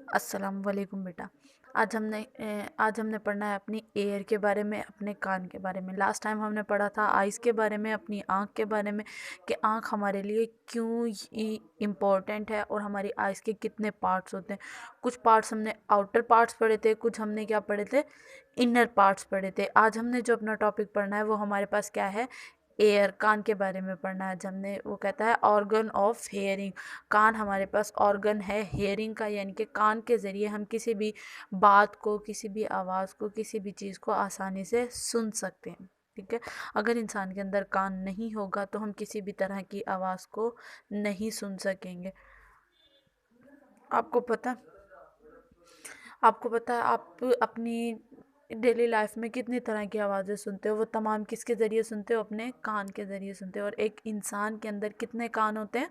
अस्सलाम वालेकुम बेटा। आज हमने पढ़ना है अपनी एयर के बारे में, अपने कान के बारे में। लास्ट टाइम हमने पढ़ा था आइज़ के बारे में, अपनी आँख के बारे में, कि आँख हमारे लिए क्यों इम्पोर्टेंट है और हमारी आइज़ के कितने पार्ट्स होते हैं। कुछ पार्ट्स हमने आउटर पार्ट्स पढ़े थे, कुछ हमने क्या पढ़े थे, इनर पार्ट्स पढ़े थे। आज हमने जो अपना टॉपिक पढ़ना है वो हमारे पास क्या है, एयर, कान के बारे में पढ़ना है। आज हमने वो कहता है ऑर्गन ऑफ हेयरिंग। कान हमारे पास ऑर्गन है हेयरिंग का, यानी कि कान के ज़रिए हम किसी भी बात को, किसी भी आवाज़ को, किसी भी चीज़ को आसानी से सुन सकते हैं। ठीक है। अगर इंसान के अंदर कान नहीं होगा तो हम किसी भी तरह की आवाज़ को नहीं सुन सकेंगे। आपको पता आपको पता है आप अपनी डेली लाइफ में कितनी तरह की आवाज़ें सुनते हो, वो तमाम किसके ज़रिए सुनते हो, अपने कान के ज़रिए सुनते हो। और एक इंसान के अंदर कितने कान होते हैं,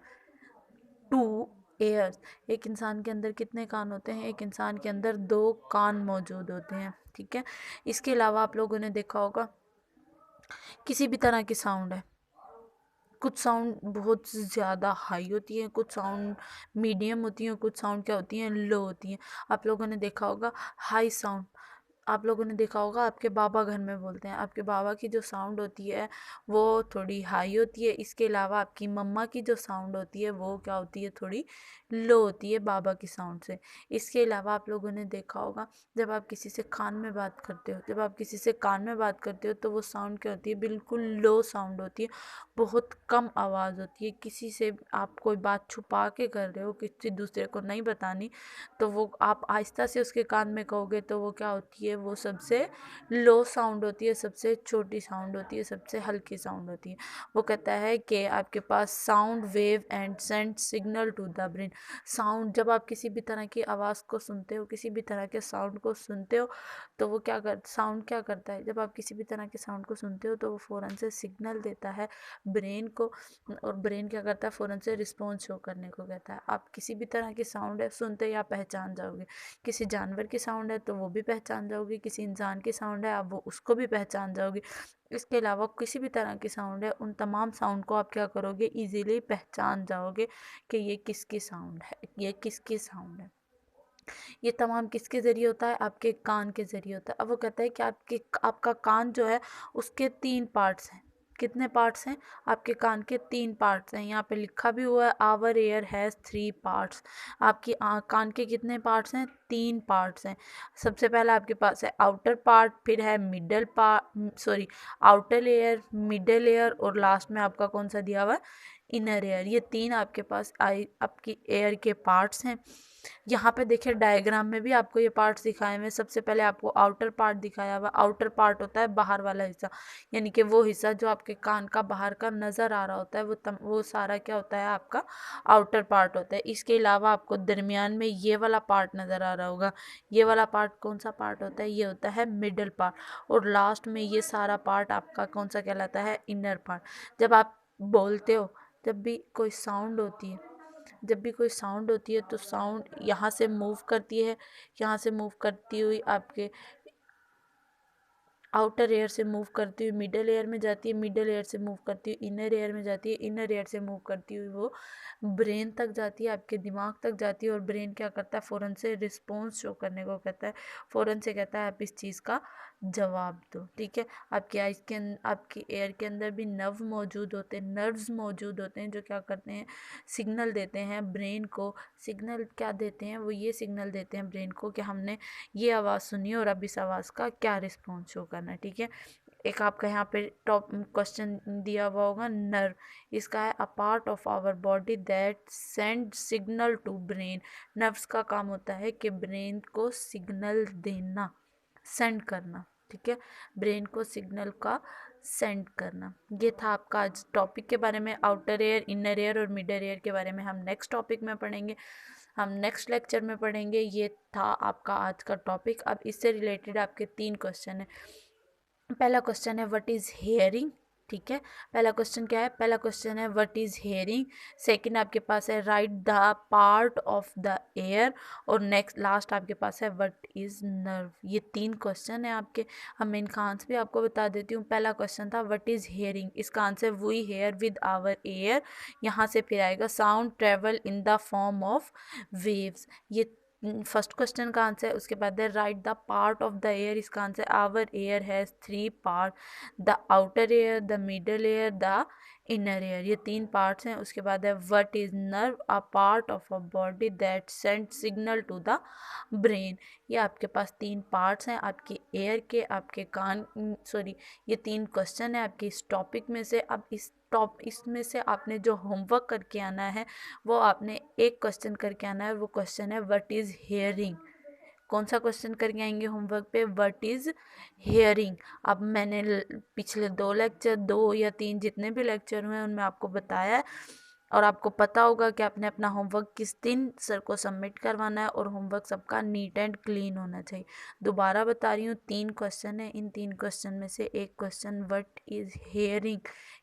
2 ears। एक इंसान के अंदर कितने कान होते हैं, एक इंसान के अंदर 2 कान मौजूद होते हैं। ठीक है। इसके अलावा आप लोगों ने देखा होगा किसी भी तरह की साउंड है, कुछ साउंड बहुत ज़्यादा हाई होती है, कुछ साउंड मीडियम होती हैं, कुछ साउंड क्या होती हैं, लो होती हैं। आप लोगों ने देखा होगा हाई साउंड, आप लोगों ने देखा होगा आपके बाबा घर में बोलते हैं, आपके बाबा की जो साउंड होती है वो थोड़ी हाई होती है। इसके अलावा आपकी मम्मा की जो साउंड होती है वो क्या होती है, थोड़ी लो होती है बाबा की साउंड से। इसके अलावा आप लोगों ने देखा होगा जब आप किसी से कान में बात करते हो, जब आप किसी से कान में बात करते हो तो वो साउंड क्या होती है, बिल्कुल लो साउंड होती है, बहुत कम आवाज़ होती है। किसी से आप कोई बात छुपा के कर रहे हो, किसी दूसरे को नहीं बतानी, तो वो आप आहिस्ता से उसके कान में कहोगे तो वो क्या होती है, वो सबसे लो साउंड होती है, सबसे छोटी साउंड होती है, सबसे हल्की साउंड होती है। वो कहता है कि आपके पास sound wave and send signal to the brain. Sound, जब आप किसी भी तरह की आवाज़ को सुनते हो, किसी भी तरह के साउंड को सुनते हो, तो वो साउंड क्या करता है, जब आप किसी भी तरह के साउंड को सुनते हो तो वो फ़ौरन से सिग्नल देता है ब्रेन को, और ब्रेन क्या करता है, फ़ौरन से रिस्पॉन्स शो करने को कहता है। आप किसी भी तरह की साउंड है सुनते ही आप पहचान जाओगे। किसी जानवर की साउंड है तो वो भी पहचान जाओगे, किसी इंसान की साउंड है आप वो उसको भी पहचान जाओगे। इसके अलावा किसी भी तरह की साउंड है, उन तमाम साउंड को आप क्या करोगे, इजीली पहचान जाओगे कि ये किसकी साउंड है, ये किसकी साउंड है। ये तमाम किसके ज़रिए होता है, आपके कान के ज़रिए होता है। अब वो कहता है कि आपका कान जो है उसके 3 पार्ट्स हैं। कितने पार्ट्स हैं, आपके कान के 3 पार्ट्स हैं। यहाँ पे लिखा भी हुआ है आवर एयर हैज़ 3 पार्ट्स। आपकी कान के कितने पार्ट्स हैं, 3 पार्ट्स हैं। सबसे पहला आपके पास है आउटर पार्ट, फिर है middle part, sorry, outer air, middle air, और लास्ट में आपका कौन सा दिया हुआ है, इनर एयर। ये 3 आपके पास आपकी एयर के पार्ट्स हैं। यहाँ पे देखिए डायग्राम में भी आपको ये पार्ट्स दिखाए हुए हैं। सबसे पहले आपको आउटर पार्ट दिखाया हुआ। आउटर पार्ट होता है बाहर वाला हिस्सा, यानी कि वो हिस्सा जो आपके कान का बाहर का नज़र आ रहा होता है, वो सारा क्या होता है, आपका आउटर पार्ट होता है। इसके अलावा आपको दरमियान में ये वाला पार्ट नज़र आ रहा होगा। ये वाला पार्ट कौन सा पार्ट होता है, ये होता है मिडल पार्ट। और लास्ट में ये सारा पार्ट आपका कौन सा कहलाता है, इनर पार्ट। जब आप बोलते हो, जब भी कोई साउंड होती है, जब भी कोई साउंड होती है तो साउंड यहाँ से मूव करती है, यहाँ से मूव करती हुई आपके आउटर एयर से मूव करती हुई मिडल एयर में जाती है, मिडल एयर से मूव करती हुई इनर एयर में जाती है, इनर एयर से मूव करती हुई वो ब्रेन तक जाती है, आपके दिमाग तक जाती है। और ब्रेन क्या करता है, फ़ौरन से रिस्पॉन्स शो करने को कहता है, फ़ौरन से कहता है आप इस चीज़ का जवाब दो। ठीक है। आपकी आइज़ के आपकी एयर के अंदर भी नर्व्स मौजूद होते हैं जो क्या करते हैं, सिग्नल देते हैं ब्रेन को। सिग्नल क्या देते हैं, वो ये सिग्नल देते हैं ब्रेन को कि हमने ये आवाज़ सुनी और अब इस आवाज़ का क्या रिस्पॉन्स शो करना है। ठीक है। एक आपका यहाँ पे टॉप क्वेश्चन दिया हुआ होगा, नर्व। इसका है a part of our body that send signal to brain. Nerves का काम होता है कि ब्रेन को सिग्नल देना, सेंड करना। ठीक है। ब्रेन को सिग्नल का सेंड करना। ये था आपका आज टॉपिक के बारे में, आउटर एयर, इनर एयर और मिडल एयर के बारे में हम नेक्स्ट टॉपिक में पढ़ेंगे, हम नेक्स्ट लेक्चर में पढ़ेंगे। ये था आपका आज का टॉपिक। अब इससे रिलेटेड आपके 3 क्वेश्चन हैं। पहला क्वेश्चन है व्हाट इज़ हेयरिंग। ठीक है। पहला क्वेश्चन क्या है, पहला क्वेश्चन है व्हाट इज़ हेयरिंग। सेकंड आपके पास है write the part of the air, और नेक्स्ट लास्ट आपके पास है व्हाट इज़ नर्व। ये 3 क्वेश्चन है आपके। हम इनका आंसर भी आपको बता देती हूँ। पहला क्वेश्चन था व्हाट इज़ हेयरिंग, इसका answer we hear with our ear. यहाँ से फिर आएगा sound travel in the form of waves. ये फर्स्ट क्वेश्चन का आंसर, उसके बाद है write the part of the ear, इसका answer our ear has 3 part, the outer ear, the middle ear, the inner ear, ये 3 पार्ट्स हैं। उसके बाद है what is nerve, a part of a body that send signal to the brain. ये आपके पास 3 parts हैं आपके एयर के, आपके कान, सॉरी, ये 3 क्वेश्चन है आपके इस टॉपिक में से। अब इसमें से आपने जो होमवर्क करके आना है वो आपने एक क्वेश्चन करके आना है, वो क्वेश्चन है व्हाट इज हियरिंग। कौन सा क्वेश्चन करके आएंगे होमवर्क पे, व्हाट इज हियरिंग। अब मैंने पिछले 2 लेक्चर, 2 या 3 जितने भी लेक्चर हुए उनमें आपको बताया है, और आपको पता होगा कि आपने अपना होमवर्क किस दिन सर को सबमिट करवाना है, और होमवर्क सबका नीट एंड क्लीन होना चाहिए। दोबारा बता रही हूँ, 3 क्वेश्चन है, इन 3 क्वेश्चन में से एक क्वेश्चन व्हाट इज हियरिंग,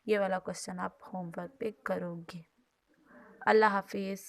ये वाला क्वेश्चन आप होमवर्क पे करोगे। अल्लाह हाफिज़।